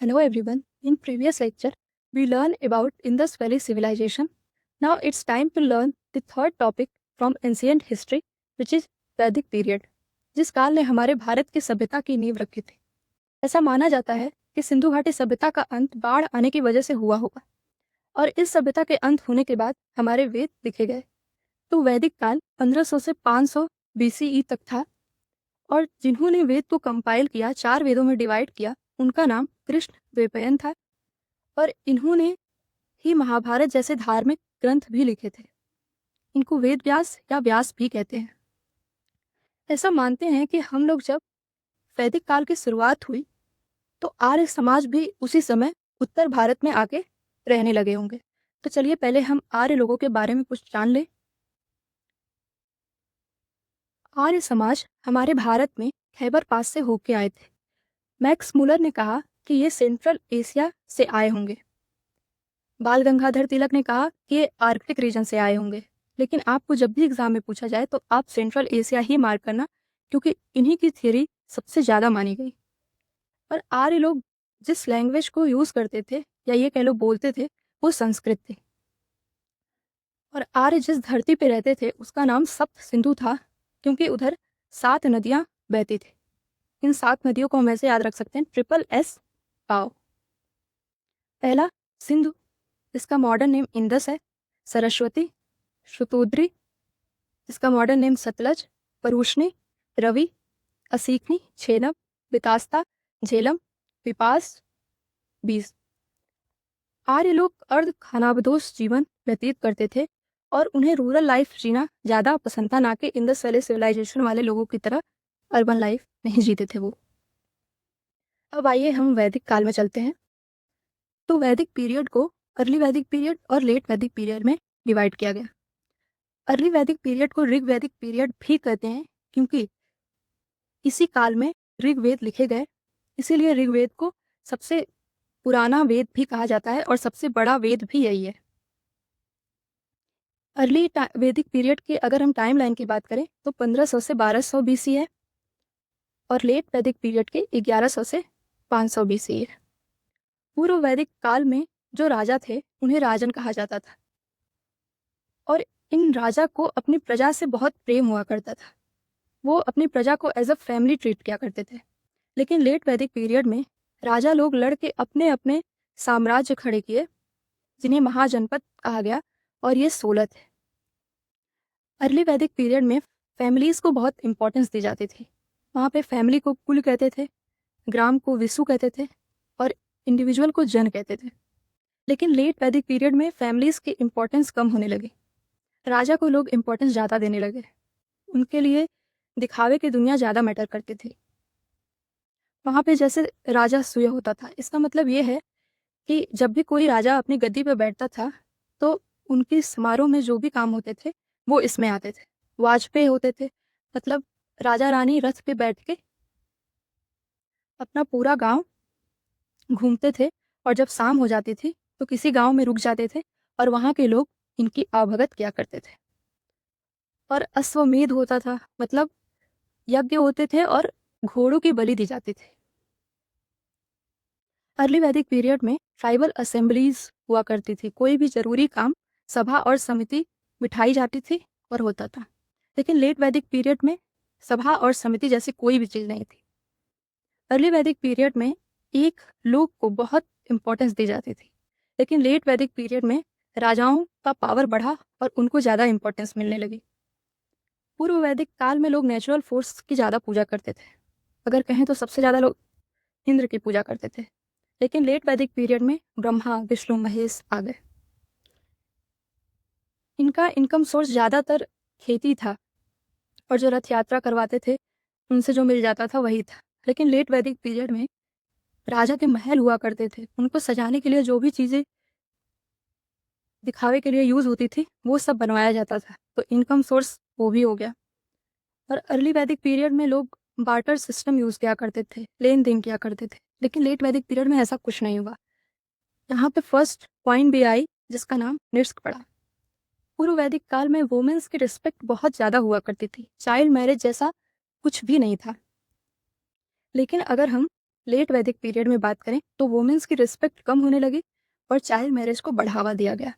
Hello everyone. In previous lecture, we learned about Indus Valley civilization. Now it's time to learn the third topic from ancient history, which is वैदिक period, जिस काल ने हमारे भारत की सभ्यता की नींव रखी थी। ऐसा माना जाता है कि सिंधु घाटी सभ्यता का अंत बाढ़ आने की वजह से हुआ होगा और इस सभ्यता के अंत होने के बाद हमारे वेद लिखे गए। तो वैदिक काल 1500 से 500 BCE तक था और जिन्होंने वेद को कंपाइल किया, 4 वेदों में डिवाइड किया, उनका नाम कृष्ण द्वैपायन था और इन्होंने ही महाभारत जैसे धार्मिक ग्रंथ भी लिखे थे। इनको वेद व्यास या व्यास भी कहते हैं। ऐसा मानते हैं कि हम लोग जब वैदिक काल की शुरुआत हुई तो आर्य समाज भी उसी समय उत्तर भारत में आके रहने लगे होंगे। तो चलिए पहले हम आर्य लोगों के बारे में कुछ जान लें। आर्य समाज हमारे भारत में खैबर पास से होके आए थे। मैक्स मुलर ने कहा कि ये सेंट्रल एशिया से आए होंगे। बाल गंगाधर तिलक ने कहा कि ये आर्कटिक रीजन से आए होंगे। लेकिन आपको जब भी एग्जाम में पूछा जाए तो आप सेंट्रल एशिया ही मार्क करना, क्योंकि इन्हीं की थ्योरी सबसे ज़्यादा मानी गई। और आर्य लोग जिस लैंग्वेज को यूज़ करते थे या ये कह लो बोलते थे, वो संस्कृत थी। और आर्य जिस धरती पे रहते थे उसका नाम सप्त सिंधु था, क्योंकि उधर 7 नदियाँ बहती थी। इन 7 नदियों को हम ऐसे याद रख सकते हैं, SSS पाओ। पहला सिंधु, इसका मॉडर्न नेम इंदस है। सरस्वती, शुतुद्री, जिसका मॉडर्न नेम सतलज, परुष्णी, रवि, असीकनी, झेलम, वितास्ता, झेलम, विपास, बीस। आर्य लोग अर्ध खानाबदोश जीवन व्यतीत करते थे और उन्हें रूरल लाइफ जीना ज़्यादा पसंद था, ना कि इंडस वैली सिविलाइजेशन वाले लोगों की तरह अर्बन लाइफ नहीं जीते थे वो। अब आइए हम वैदिक काल में चलते हैं। तो वैदिक पीरियड को अर्ली वैदिक पीरियड और लेट वैदिक पीरियड में डिवाइड किया गया। अर्ली वैदिक पीरियड को ऋग वैदिक पीरियड भी कहते हैं, क्योंकि इसी काल में ऋग्वेद लिखे गए। इसीलिए ऋग्वेद को सबसे पुराना वेद भी कहा जाता है और सबसे बड़ा वेद भी यही है। अर्ली वैदिक पीरियड की अगर हम टाइम लाइन की बात करें तो 1500 से 1200 BC है और लेट वैदिक पीरियड के 1100 से 500 BC है। पूर्व वैदिक काल में जो राजा थे उन्हें राजन कहा जाता था और इन राजा को अपनी प्रजा से बहुत प्रेम हुआ करता था। वो अपनी प्रजा को एज अ फैमिली ट्रीट किया करते थे। लेकिन लेट वैदिक पीरियड में राजा लोग लड़ के अपने अपने साम्राज्य खड़े किए, जिन्हें महाजनपद कहा गया, और ये 16 थे। अर्ली वैदिक पीरियड में फैमिलीज़ को बहुत इंपॉर्टेंस दी जाती थी। वहाँ पे फैमिली को कुल कहते थे, ग्राम को विसु कहते थे और इंडिविजुअल को जन कहते थे। लेकिन लेट वैदिक पीरियड में फैमिलीज़ की इम्पोर्टेंस कम होने लगी। राजा को लोग इम्पोर्टेंस ज़्यादा देने लगे। उनके लिए दिखावे की दुनिया ज़्यादा मैटर करती थी। वहाँ पे जैसे राजा सूय होता था, इसका मतलब ये है कि जब भी कोई राजा अपनी गद्दी पे बैठता था तो उनके समारोह में जो भी काम होते थे वो इसमें आते थे। वाजपेयी होते थे, मतलब राजा रानी रथ पे बैठ के अपना पूरा गांव घूमते थे और जब शाम हो जाती थी तो किसी गांव में रुक जाते थे और वहाँ के लोग इनकी आवभगत किया करते थे। और अश्वमेध होता था, मतलब यज्ञ होते थे और घोड़ों की बलि दी जाती थी। अर्ली वैदिक पीरियड में ट्राइबल असेंबलीज हुआ करती थी। कोई भी जरूरी काम सभा और समिति बिठाई जाती थी और होता था। लेकिन लेट वैदिक पीरियड में सभा और समिति जैसी कोई भी चीज़ नहीं थी। अर्ली वैदिक पीरियड में एक लोग को बहुत इंपॉर्टेंस दी जाती थी, लेकिन लेट वैदिक पीरियड में राजाओं का पावर बढ़ा और उनको ज़्यादा इंपॉर्टेंस मिलने लगी। पूर्व वैदिक काल में लोग नेचुरल फोर्स की ज़्यादा पूजा करते थे। अगर कहें तो सबसे ज़्यादा लोग इंद्र की पूजा करते थे। लेकिन लेट वैदिक पीरियड में ब्रह्मा, विष्णु, महेश आ गए। इनका इनकम सोर्स ज़्यादातर खेती था और जो रथ यात्रा करवाते थे उनसे जो मिल जाता था वही था। लेकिन लेट वैदिक पीरियड में राजा के महल हुआ करते थे, उनको सजाने के लिए जो भी चीज़ें दिखावे के लिए यूज़ होती थी वो सब बनवाया जाता था, तो इनकम सोर्स वो भी हो गया। और अर्ली वैदिक पीरियड में लोग बार्टर सिस्टम यूज़ किया करते थे, लेन देन किया करते थे। लेकिन लेट वैदिक पीरियड में ऐसा कुछ नहीं हुआ। यहाँ पे फर्स्ट पॉइंट भी आई जिसका नाम निष्क पड़ा। पूर्व वैदिक काल में वुमेन्स की रिस्पेक्ट बहुत ज़्यादा हुआ करती थी। चाइल्ड मैरिज जैसा कुछ भी नहीं था। लेकिन अगर हम लेट वैदिक पीरियड में बात करें तो वुमेन्स की रिस्पेक्ट कम होने लगी और चाइल्ड मैरिज को बढ़ावा दिया गया।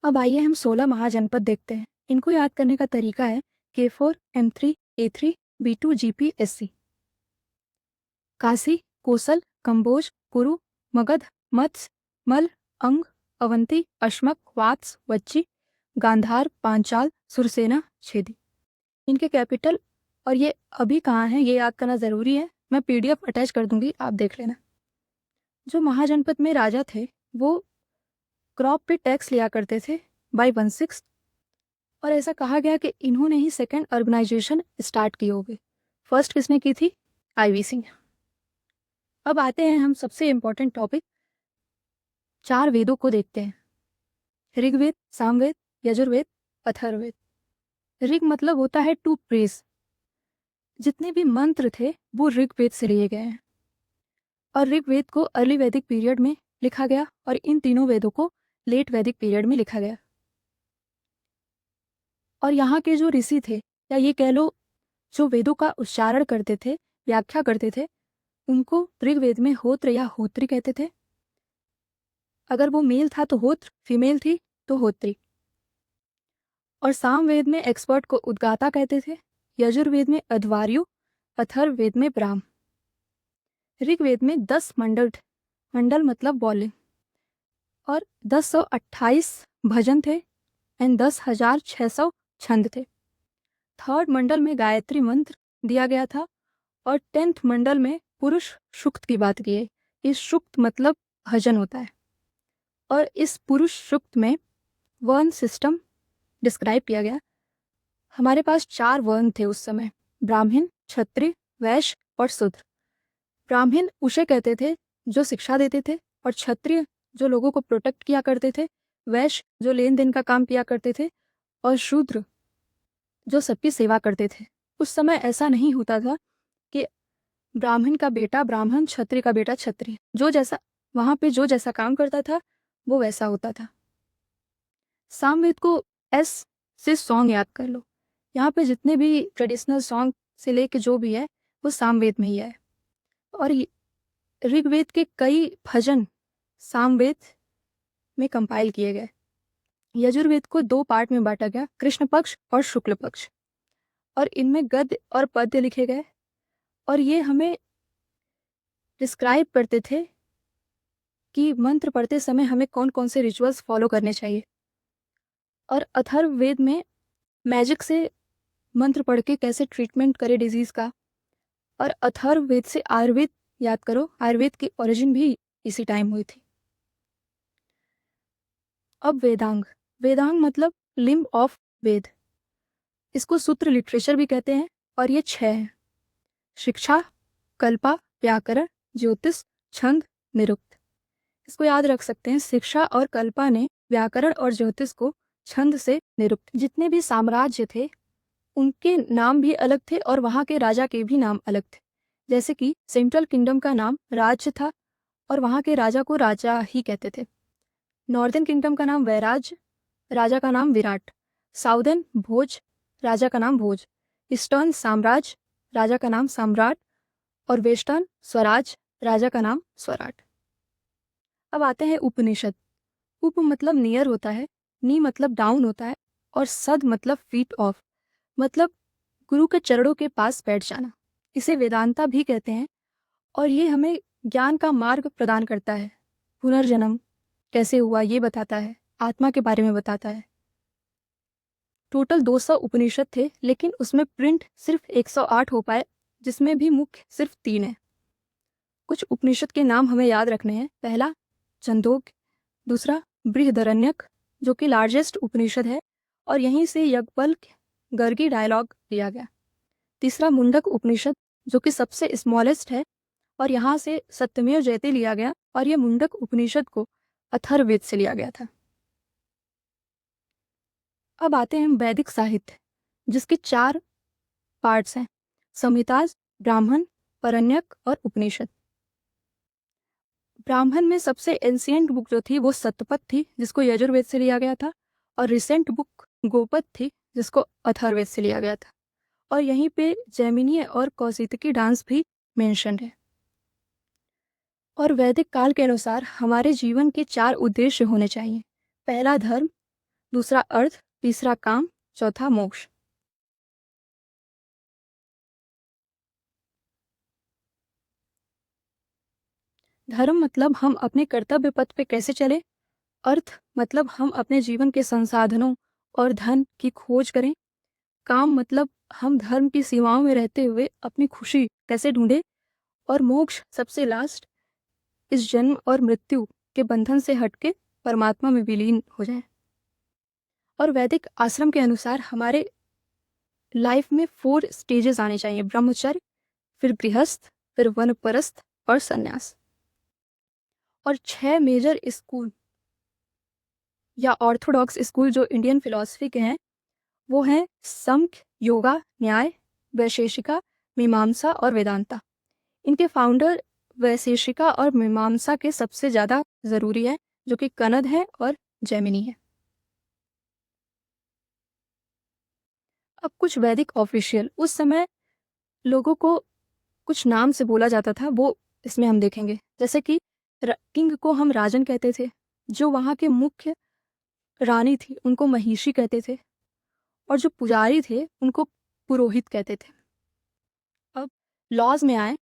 अब आइए हम 16 महाजनपद देखते हैं। इनको याद करने का तरीका है K4, M3, A3, B2, GP, SC। Kashi, Kosal, Kamboj, कुरु, मगध, मत्स्य, मल, अंग, अवंती, अश्मक, वात्स, वच्ची, गांधार, पांचाल, सुरसेना, छेदी। इनके कैपिटल और ये अभी कहाँ हैं ये याद करना ज़रूरी है। मैं PDF अटैच कर दूंगी, आप देख लेना। जो महाजनपद में राजा थे वो क्रॉप पे टैक्स लिया करते थे बाय 1/6, और ऐसा कहा गया कि इन्होंने ही सेकेंड अर्बनाइजेशन स्टार्ट की होगी। फर्स्ट किसने की थी? IV सिंह। अब आते हैं हम सबसे इम्पोर्टेंट टॉपिक 4 वेदों को देखते हैं। ऋग्वेद, सामवेद, यजुर्वेद, अथर्ववेद। ऋग मतलब होता है टू प्रेज। जितने भी मंत्र थे वो ऋग्वेद से लिए गए हैं और ऋग्वेद को अर्ली वैदिक पीरियड में लिखा गया और इन तीनों वेदों को लेट वैदिक पीरियड में लिखा गया। और यहाँ के जो ऋषि थे, या ये कह लो जो वेदों का उच्चारण करते थे, व्याख्या करते थे, उनको ऋग्वेद में होत्र या होत्री कहते थे। अगर वो मेल था तो होत्र, फीमेल थी तो होत्री। और सामवेद में एक्सपर्ट को उद्गाता कहते थे, यजुर्वेद में अध्वर्यु, अथर्ववेद में ब्राह्म। ऋग्वेद में 10 मंडल थे, मंडल मतलब बॉलिंग, और 1028 भजन थे एंड 10,600 छंद थे। थर्ड मंडल में गायत्री मंत्र दिया गया था और 10th मंडल में पुरुष सूक्त की बात की है। इस सूक्त मतलब भजन होता है और इस पुरुष सूक्त में वर्ण सिस्टम डिस्क्राइब किया गया। हमारे पास 4 वर्ण थे उस समय, ब्राह्मण, क्षत्रिय, वैश्य और शूद्र। ब्राह्मण उसे कहते थे जो शिक्षा देते थे, और क्षत्रिय जो लोगों को प्रोटेक्ट किया करते थे, वैश्य जो लेन देन का काम किया करते थे, और शूद्र जो सबकी सेवा करते थे। उस समय ऐसा नहीं होता था कि ब्राह्मण का बेटा ब्राह्मण, क्षत्रिय का बेटा क्षत्रिय। जो जैसा वहाँ पे जो जैसा काम करता था वो वैसा होता था। सामवेद को एस से सॉन्ग याद कर लो। यहाँ पे जितने भी ट्रेडिशनल सॉन्ग से लेके जो भी है वो सामवेद में ही है। और ऋग्वेद के कई भजन सामवेद में कंपाइल किए गए। यजुर्वेद को 2 पार्ट में बांटा गया, कृष्ण पक्ष और शुक्ल पक्ष, और इनमें गद्य और पद्य लिखे गए और ये हमें डिस्क्राइब करते थे कि मंत्र पढ़ते समय हमें कौन कौन से रिचुअल्स फॉलो करने चाहिए। और अथर्ववेद में मैजिक से मंत्र पढ़ के कैसे ट्रीटमेंट करे डिजीज का। और अथर्ववेद से आयुर्वेद याद करो, आयुर्वेद की ओरिजिन भी इसी टाइम हुई थी। अब वेदांग। वेदांग मतलब लिम्ब ऑफ वेद। इसको सूत्र लिटरेचर भी कहते हैं और ये 6 हैं: शिक्षा, कल्पा, व्याकरण, ज्योतिष, छंद, निरुक्त। इसको याद रख सकते हैं, शिक्षा और कल्पा ने व्याकरण और ज्योतिष को छंद से निरुक्त। जितने भी साम्राज्य थे उनके नाम भी अलग थे और वहाँ के राजा के भी नाम अलग थे। जैसे कि सेंट्रल किंगडम का नाम राज्य था और वहाँ के राजा को राजा ही कहते थे। नॉर्दर्न किंगडम का नाम वैराज्य, राजा का नाम विराट। साउदर्न भोज, राजा का नाम भोज। ईस्टर्न साम्राज्य, राजा का नाम सम्राट। और वेस्टर्न स्वराज, राजा का नाम स्वराट। अब आते हैं उपनिषद। उप मतलब नियर होता है, नी मतलब डाउन होता है, और सद मतलब फीट ऑफ, मतलब गुरु के चरणों के पास बैठ जाना। इसे वेदांता भी कहते हैं और ये हमें ज्ञान का मार्ग प्रदान करता है। पुनर्जन्म कैसे हुआ ये बताता है, आत्मा के बारे में बताता है। टोटल 200 उपनिषद थे लेकिन उसमें प्रिंट सिर्फ 108 हो पाए, जिसमें भी मुख्य सिर्फ 3 है। कुछ उपनिषद के नाम हमें याद रखने हैं। पहला छंदोग्य, दूसरा बृहदारण्यक जो कि लार्जेस्ट उपनिषद है और यहीं से याज्ञवल्क्य गर्गी डायलॉग लिया गया। तीसरा मुंडक उपनिषद जो कि सबसे स्मॉलेस्ट है और यहाँ से सत्यमेव जयते लिया गया, और यह मुंडक उपनिषद को अथर्ववेद से लिया गया था। अब आते हैं वैदिक साहित्य जिसके 4 पार्ट्स हैं: संहिताज, ब्राह्मण, परण्यक और उपनिषद। ब्राह्मण में सबसे एंशिएंट बुक जो थी वो शतपथ थी जिसको यजुर्वेद से लिया गया था, और रिसेंट बुक गोपद थी जिसको अथर्ववेद से लिया गया था। और यहीं पे जैमिनी और कौशिकी डांस भी मेंशन है। और वैदिक काल के अनुसार हमारे जीवन के 4 उद्देश्य होने चाहिए। पहला धर्म, दूसरा अर्थ, तीसरा काम, चौथा मोक्ष। धर्म मतलब हम अपने कर्तव्य पथ पे कैसे चले। अर्थ मतलब हम अपने जीवन के संसाधनों और धन की खोज करें। काम मतलब हम धर्म की सीमाओं में रहते हुए अपनी खुशी कैसे ढूंढें। और मोक्ष सबसे लास्ट, इस जन्म और मृत्यु के बंधन से हटके परमात्मा में विलीन हो जाए। और वैदिक आश्रम के अनुसार हमारे लाइफ में 4 स्टेजेस आने चाहिए। ब्रह्मचर्य, फिर गृहस्थ, फिर वनप्रस्थ और संन्यास। और 6 मेजर स्कूल या ऑर्थोडॉक्स स्कूल जो इंडियन फिलॉसफी के हैं वो हैं सांख्य, योगा, न्याय, वैशेषिका, मीमांसा और वेदांता। इनके फाउंडर वैशेषिका और मीमांसा के सबसे ज़्यादा ज़रूरी है, जो कि कनद है और जैमिनी है। अब कुछ वैदिक ऑफिशियल उस समय लोगों को कुछ नाम से बोला जाता था, वो इसमें हम देखेंगे। जैसे कि किंग को हम राजन कहते थे, जो वहाँ के मुख्य रानी थी उनको महिषी कहते थे, और जो पुजारी थे उनको पुरोहित कहते थे। अब लॉज में आए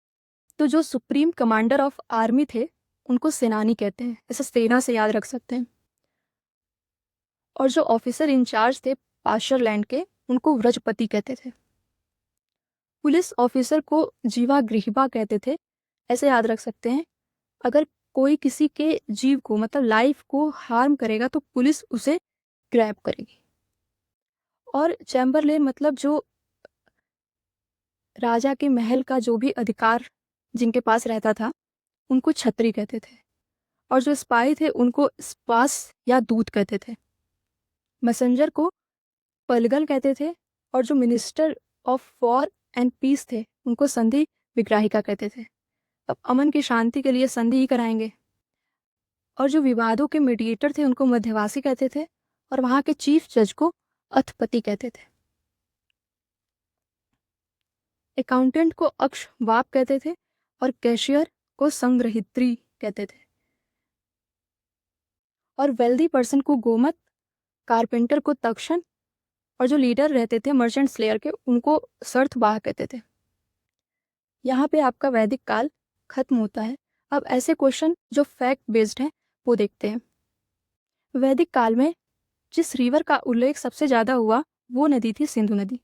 तो जो सुप्रीम कमांडर ऑफ आर्मी थे उनको सेनानी कहते हैं, ऐसा सेना से याद रख सकते हैं। और जो ऑफिसर इंचार्ज थे पाशर लैंड के उनको व्रजपति कहते थे। पुलिस ऑफिसर को जीवा गृहबा कहते थे, ऐसे याद रख सकते हैं। अगर कोई किसी के जीव को मतलब लाइफ को हार्म करेगा तो पुलिस उसे ग्रैब करेगी। और चैम्बरलेन मतलब जो राजा के महल का जो भी अधिकार जिनके पास रहता था उनको छत्री कहते थे। और जो स्पाई थे उनको स्पास या दूत कहते थे। मैसेंजर को पलगल कहते थे। और जो minister of war and peace थे उनको संधि विग्राहिका कहते थे। अब अमन की शांति के लिए संधि ही कराएंगे। और जो विवादों के मीडिएटर थे उनको मध्यवासी कहते थे। और वहाँ के चीफ जज को अथपति कहते थे। अकाउंटेंट को अक्ष वाप कहते थे और कैशियर को संग्रहित्री कहते थे। और वेल्दी पर्सन को गोमत, कारपेंटर को तक्षण, और जो लीडर रहते थे मर्चेंट स्लेयर के उनको सर्थवाह कहते थे। यहाँ पे आपका वैदिक काल खत्म होता है। अब ऐसे क्वेश्चन जो फैक्ट बेस्ड हैं वो देखते हैं। वैदिक काल में जिस रिवर का उल्लेख सबसे ज़्यादा हुआ वो नदी थी सिंधु नदी।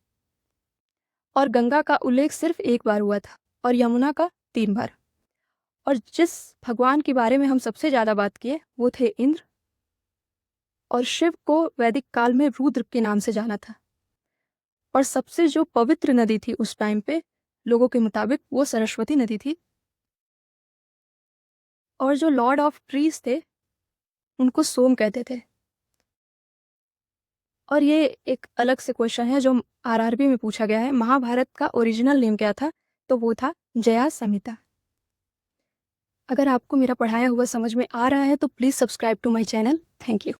और गंगा का उल्लेख सिर्फ 1 बार हुआ था और यमुना का 3 बार। और जिस भगवान के बारे में हम सबसे ज़्यादा बात किए वो थे इंद्र। और शिव को वैदिक काल में रुद्र के नाम से जाना था। और सबसे जो पवित्र नदी थी उस टाइम पे लोगों के मुताबिक वो सरस्वती नदी थी। और जो लॉर्ड ऑफ ट्रीज थे उनको सोम कहते थे। और ये एक अलग से क्वेश्चन है जो आरआरबी में पूछा गया है, महाभारत का ओरिजिनल नेम क्या था? तो वो था जया संहिता। अगर आपको मेरा पढ़ाया हुआ समझ में आ रहा है तो please subscribe to my channel. Thank you.